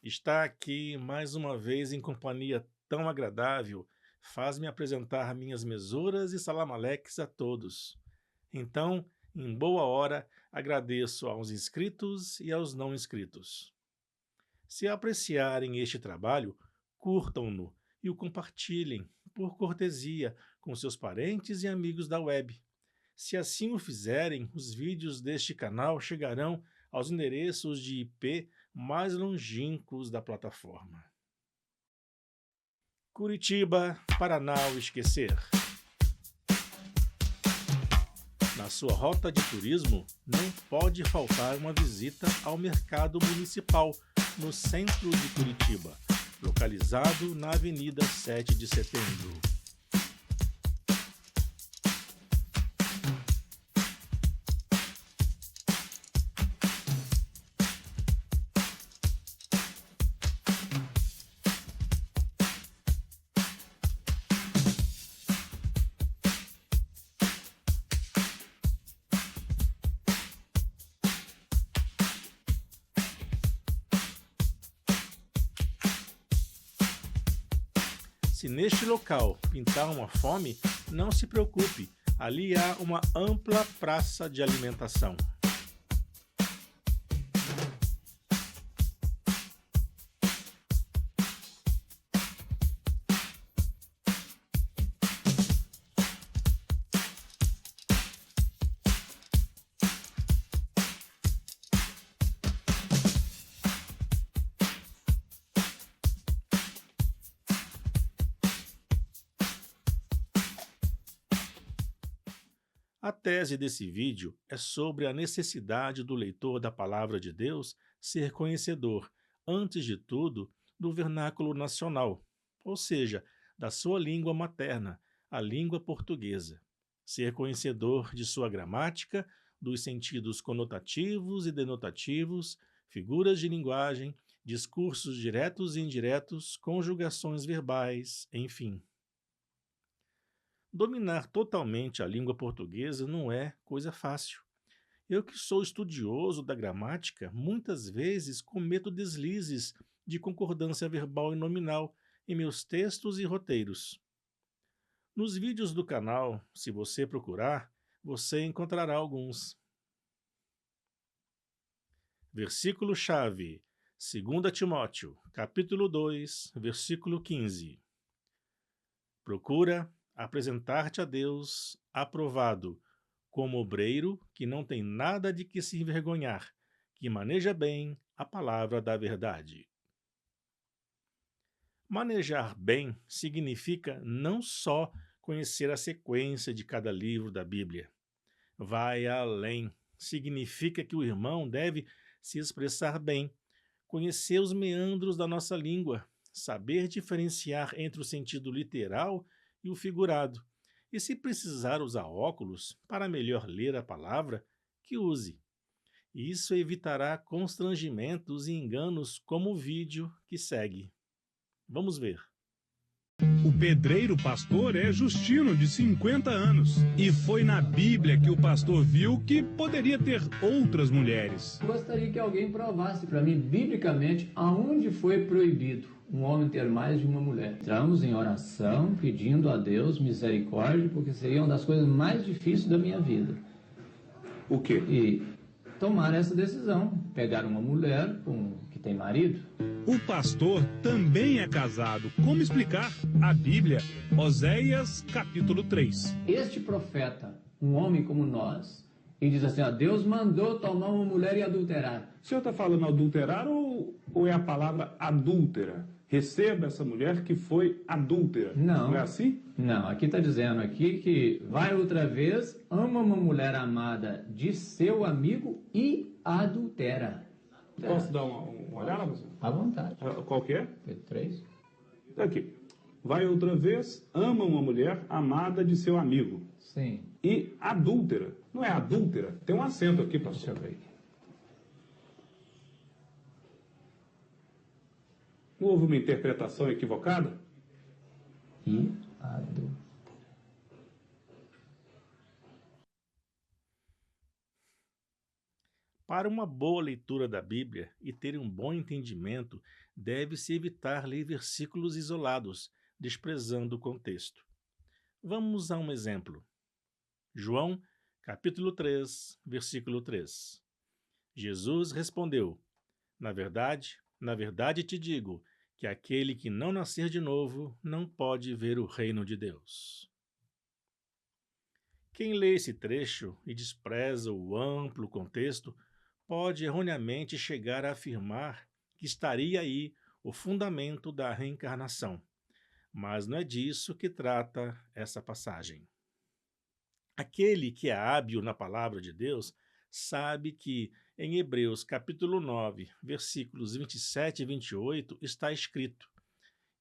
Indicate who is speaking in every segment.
Speaker 1: Estar aqui mais uma vez em companhia tão agradável faz-me apresentar minhas mesuras e salamaleques a todos. Então, em boa hora, agradeço aos inscritos e aos não inscritos. Se apreciarem este trabalho, curtam-no e o compartilhem, por cortesia, com seus parentes e amigos da web. Se assim o fizerem, os vídeos deste canal chegarão aos endereços de IP mais longínquos da plataforma. Curitiba, Paraná ou esquecer. Na sua rota de turismo, não pode faltar uma visita ao Mercado Municipal, no centro de Curitiba, localizado na Avenida 7 de Setembro. Se neste local pintar uma fome, não se preocupe, ali há uma ampla praça de alimentação. A tese desse vídeo é sobre a necessidade do leitor da Palavra de Deus ser conhecedor, antes de tudo, do vernáculo nacional, ou seja, da sua língua materna, a língua portuguesa. Ser conhecedor de sua gramática, dos sentidos conotativos e denotativos, figuras de linguagem, discursos diretos e indiretos, conjugações verbais, enfim. Dominar totalmente a língua portuguesa não é coisa fácil. Eu que sou estudioso da gramática, muitas vezes cometo deslizes de concordância verbal e nominal em meus textos e roteiros. Nos vídeos do canal, se você procurar, você encontrará alguns. Versículo-chave, 2 Timóteo, capítulo 2, versículo 15. Procura apresentar-te a Deus aprovado, como obreiro que não tem nada de que se envergonhar, que maneja bem a palavra da verdade. Manejar bem significa não só conhecer a sequência de cada livro da Bíblia. Vai além. Significa que o irmão deve se expressar bem, conhecer os meandros da nossa língua, saber diferenciar entre o sentido literal e o figurado, e se precisar usar óculos para melhor ler a palavra, que use. Isso evitará constrangimentos e enganos como o vídeo que segue. Vamos ver.
Speaker 2: O pedreiro pastor é Justino, de 50 anos. E foi na Bíblia que o pastor viu que poderia ter outras mulheres.
Speaker 3: Gostaria que alguém provasse para mim, biblicamente, aonde foi proibido um homem ter mais de uma mulher. Entramos em oração, pedindo a Deus misericórdia, porque seria uma das coisas mais difíceis da minha vida.
Speaker 4: O quê?
Speaker 3: E tomar essa decisão, pegar uma mulher que tem marido.
Speaker 2: O pastor também é casado. Como explicar? A Bíblia, Oséias, capítulo 3.
Speaker 3: Este profeta, um homem como nós, e diz assim, ó, Deus mandou tomar uma mulher e adulterar.
Speaker 4: O senhor está falando adulterar ou é a palavra adúltera? Receba essa mulher que foi adúltera.
Speaker 3: Não.
Speaker 4: Não é assim?
Speaker 3: Não, aqui está dizendo aqui que vai outra vez, ama uma mulher amada de seu amigo e adultera.
Speaker 4: Posso dar uma olhada, professor?
Speaker 3: À vontade.
Speaker 4: Qual que é?
Speaker 3: Pedro 3.
Speaker 4: Aqui. Vai outra vez, ama uma mulher amada de seu amigo.
Speaker 3: Sim.
Speaker 4: E adúltera. Não é adúltera? Tem um acento aqui,
Speaker 3: Deixa
Speaker 4: pastor.
Speaker 3: eu ver.
Speaker 4: Não houve uma interpretação equivocada?
Speaker 3: E adultera.
Speaker 1: Para uma boa leitura da Bíblia e ter um bom entendimento, deve-se evitar ler versículos isolados, desprezando o contexto. Vamos a um exemplo. João, capítulo 3, versículo 3. Jesus respondeu: na verdade te digo, que aquele que não nascer de novo não pode ver o reino de Deus. Quem lê esse trecho e despreza o amplo contexto pode erroneamente chegar a afirmar que estaria aí o fundamento da reencarnação, mas não é disso que trata essa passagem. Aquele que é hábil na palavra de Deus sabe que em Hebreus capítulo 9, versículos 27 e 28 está escrito: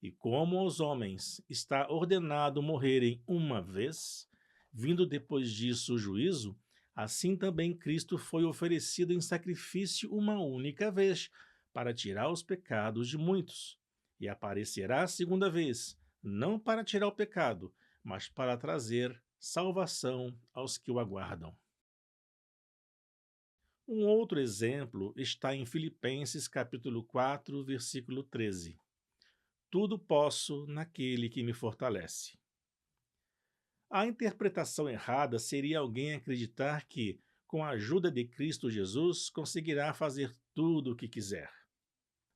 Speaker 1: E como aos homens está ordenado morrerem uma vez, vindo depois disso o juízo, assim também Cristo foi oferecido em sacrifício uma única vez, para tirar os pecados de muitos. E aparecerá a segunda vez, não para tirar o pecado, mas para trazer salvação aos que o aguardam. Um outro exemplo está em Filipenses capítulo 4, versículo 13. Tudo posso naquele que me fortalece. A interpretação errada seria alguém acreditar que, com a ajuda de Cristo Jesus, conseguirá fazer tudo o que quiser.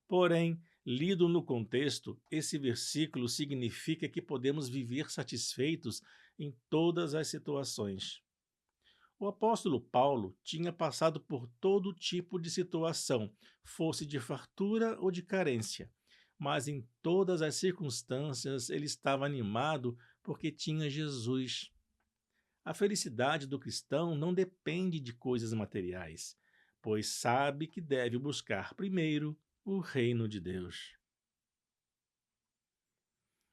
Speaker 1: Porém, lido no contexto, esse versículo significa que podemos viver satisfeitos em todas as situações. O apóstolo Paulo tinha passado por todo tipo de situação, fosse de fartura ou de carência, mas em todas as circunstâncias ele estava animado porque tinha Jesus. A felicidade do cristão não depende de coisas materiais, pois sabe que deve buscar primeiro o reino de Deus.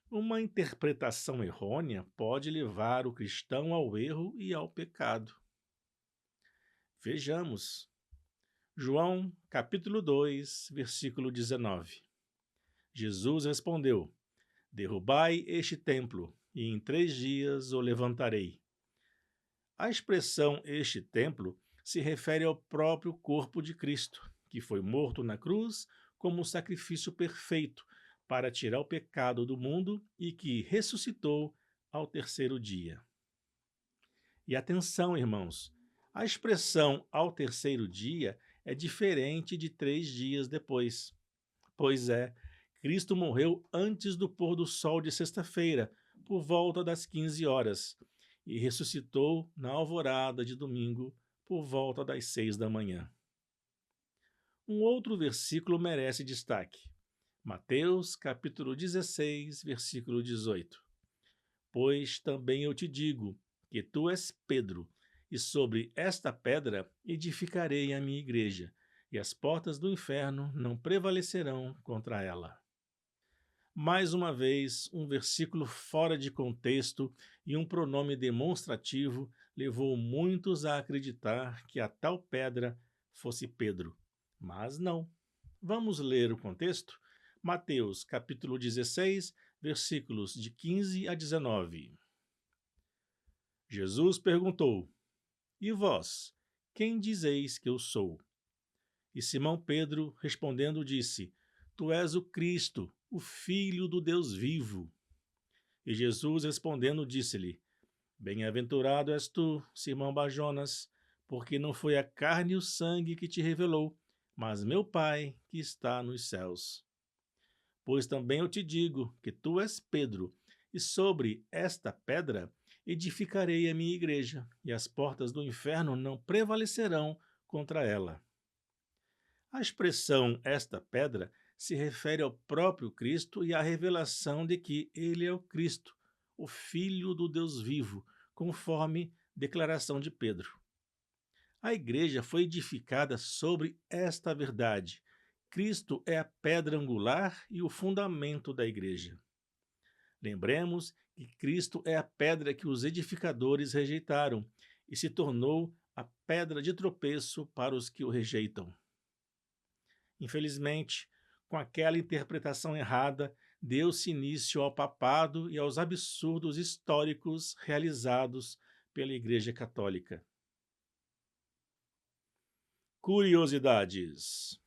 Speaker 1: Uma interpretação errônea pode levar o cristão ao erro e ao pecado. Vejamos. João, capítulo 2, versículo 19. Jesus respondeu: Derrubai este templo, e em 3 dias o levantarei. A expressão este templo se refere ao próprio corpo de Cristo, que foi morto na cruz como um sacrifício perfeito para tirar o pecado do mundo e que ressuscitou ao 3º dia. E atenção, irmãos, a expressão ao 3º dia é diferente de 3 dias depois. Pois é, Cristo morreu antes do pôr do sol de sexta-feira, por volta das 15 horas, e ressuscitou na alvorada de domingo, por volta das 6 da manhã. Um outro versículo merece destaque. Mateus, capítulo 16, versículo 18. Pois também eu te digo que tu és Pedro, e sobre esta pedra edificarei a minha igreja, e as portas do inferno não prevalecerão contra ela. Mais uma vez, um versículo fora de contexto e um pronome demonstrativo levou muitos a acreditar que a tal pedra fosse Pedro. Mas não. Vamos ler o contexto? Mateus, capítulo 16, versículos de 15 a 19. Jesus perguntou: E vós, quem dizeis que eu sou? E Simão Pedro, respondendo, disse: Tu és o Cristo, o Filho do Deus vivo. E Jesus, respondendo, disse-lhe: Bem-aventurado és tu, Simão Barjonas, porque não foi a carne e o sangue que te revelou, mas meu Pai que está nos céus. Pois também eu te digo que tu és Pedro, e sobre esta pedra edificarei a minha igreja, e as portas do inferno não prevalecerão contra ela. A expressão esta pedra se refere ao próprio Cristo e à revelação de que ele é o Cristo, o Filho do Deus vivo, conforme declaração de Pedro. A igreja foi edificada sobre esta verdade. Cristo é a pedra angular e o fundamento da igreja. Lembremos que Cristo é a pedra que os edificadores rejeitaram e se tornou a pedra de tropeço para os que o rejeitam. Infelizmente, com aquela interpretação errada, deu-se início ao papado e aos absurdos históricos realizados pela Igreja Católica. Curiosidades.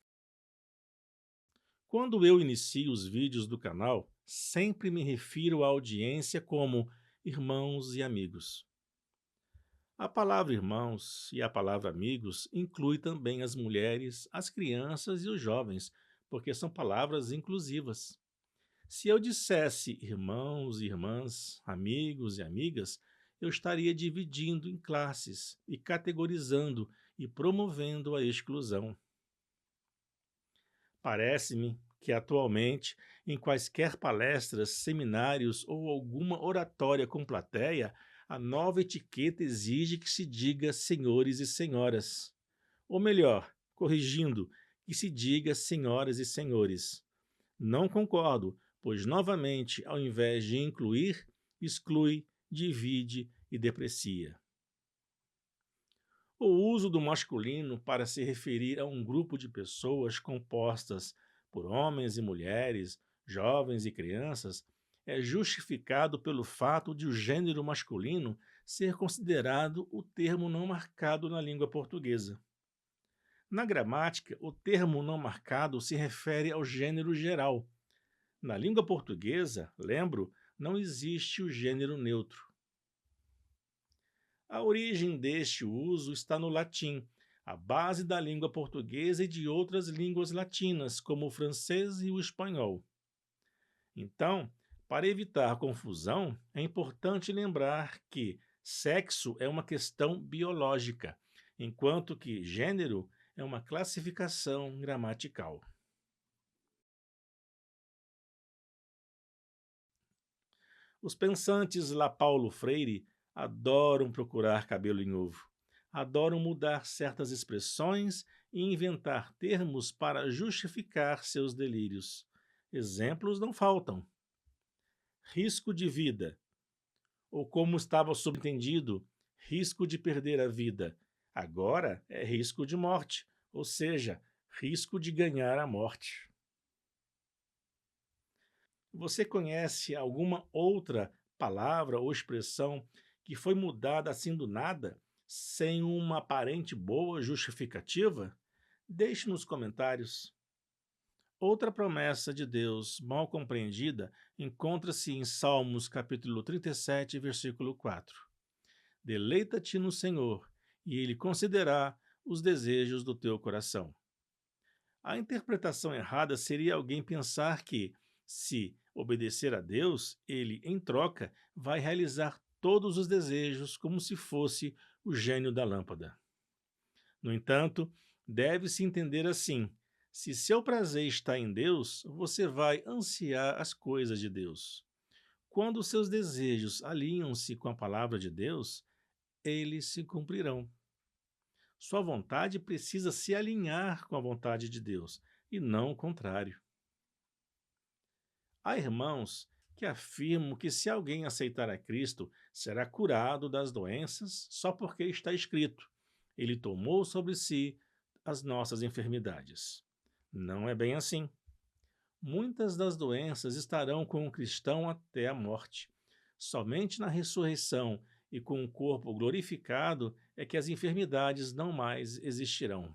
Speaker 1: Quando eu inicio os vídeos do canal, sempre me refiro à audiência como irmãos e amigos. A palavra irmãos e a palavra amigos inclui também as mulheres, as crianças e os jovens, porque são palavras inclusivas. Se eu dissesse irmãos e irmãs, amigos e amigas, eu estaria dividindo em classes e categorizando e promovendo a exclusão. Parece-me que atualmente, em quaisquer palestras, seminários ou alguma oratória com plateia, a nova etiqueta exige que se diga senhores e senhoras. Ou melhor, corrigindo, que se diga senhoras e senhores. Não concordo, pois novamente, ao invés de incluir, exclui, divide e deprecia. O uso do masculino para se referir a um grupo de pessoas compostas por homens e mulheres, jovens e crianças, é justificado pelo fato de o gênero masculino ser considerado o termo não marcado na língua portuguesa. Na gramática, o termo não marcado se refere ao gênero geral. Na língua portuguesa, lembro, não existe o gênero neutro. A origem deste uso está no latim, a base da língua portuguesa e de outras línguas latinas, como o francês e o espanhol. Então, para evitar confusão, é importante lembrar que sexo é uma questão biológica, enquanto que gênero é uma classificação gramatical. Os pensantes lá Paulo Freire adoram procurar cabelo em ovo. Adoram mudar certas expressões e inventar termos para justificar seus delírios. Exemplos não faltam. Risco de vida. Ou como estava subentendido, risco de perder a vida. Agora é risco de morte, ou seja, risco de ganhar a morte. Você conhece alguma outra palavra ou expressão que foi mudada assim do nada, sem uma aparente boa justificativa? Deixe nos comentários. Outra promessa de Deus mal compreendida encontra-se em Salmos capítulo 37, versículo 4. Deleita-te no Senhor, e Ele concederá os desejos do teu coração. A interpretação errada seria alguém pensar que, se obedecer a Deus, Ele, em troca, vai realizar todos os desejos como se fosse o gênio da lâmpada. No entanto, deve-se entender assim: se seu prazer está em Deus, você vai ansiar as coisas de Deus. Quando seus desejos alinham-se com a palavra de Deus, eles se cumprirão. Sua vontade precisa se alinhar com a vontade de Deus, e não o contrário. Há irmãos que afirmam que se alguém aceitar a Cristo, será curado das doenças só porque está escrito: Ele tomou sobre si as nossas enfermidades. Não é bem assim. Muitas das doenças estarão com o cristão até a morte. Somente na ressurreição e com o corpo glorificado é que as enfermidades não mais existirão.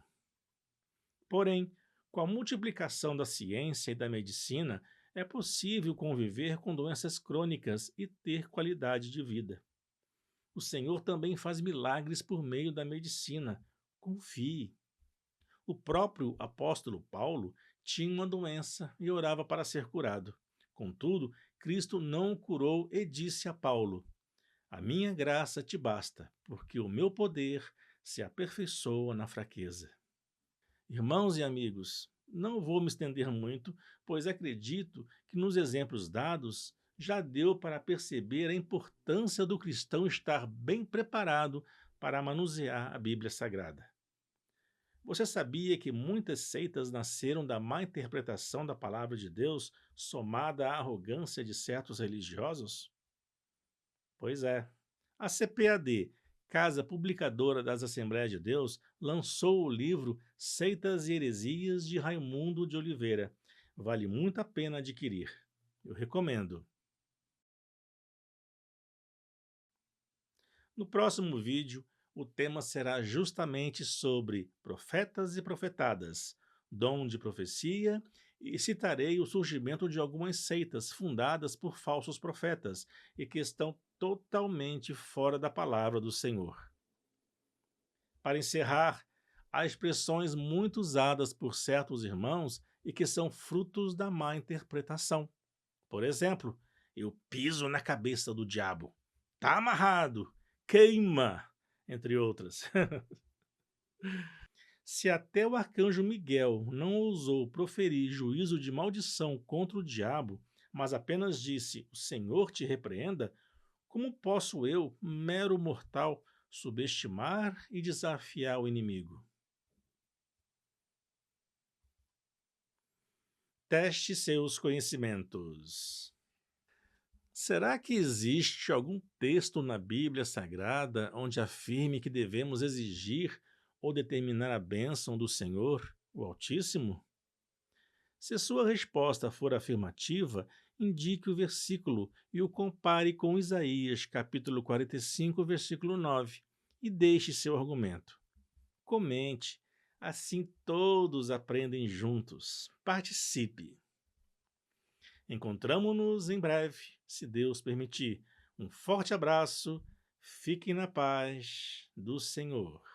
Speaker 1: Porém, com a multiplicação da ciência e da medicina, é possível conviver com doenças crônicas e ter qualidade de vida. O Senhor também faz milagres por meio da medicina. Confie. O próprio apóstolo Paulo tinha uma doença e orava para ser curado. Contudo, Cristo não o curou e disse a Paulo: A minha graça te basta, porque o meu poder se aperfeiçoa na fraqueza. Irmãos e amigos, não vou me estender muito, pois acredito que nos exemplos dados já deu para perceber a importância do cristão estar bem preparado para manusear a Bíblia Sagrada. Você sabia que muitas seitas nasceram da má interpretação da palavra de Deus, somada à arrogância de certos religiosos? Pois é. A CPAD, Casa Publicadora das Assembleias de Deus, lançou o livro Seitas e Heresias de Raimundo de Oliveira. Vale muito a pena adquirir. Eu recomendo. No próximo vídeo, o tema será justamente sobre profetas e profetadas, dom de profecia, e citarei o surgimento de algumas seitas fundadas por falsos profetas e que estão totalmente fora da palavra do Senhor. Para encerrar, há expressões muito usadas por certos irmãos e que são frutos da má interpretação. Por exemplo, eu piso na cabeça do diabo. Tá amarrado, queima, entre outras. Se até o arcanjo Miguel não ousou proferir juízo de maldição contra o diabo, mas apenas disse: "O Senhor te repreenda", como posso eu, mero mortal, subestimar e desafiar o inimigo? Teste seus conhecimentos. Será que existe algum texto na Bíblia Sagrada onde afirme que devemos exigir ou determinar a bênção do Senhor, o Altíssimo? Se sua resposta for afirmativa, indique o versículo e o compare com Isaías, capítulo 45, versículo 9, e deixe seu argumento. Comente, assim todos aprendem juntos. Participe! Encontramo-nos em breve, se Deus permitir. Um forte abraço, fiquem na paz do Senhor.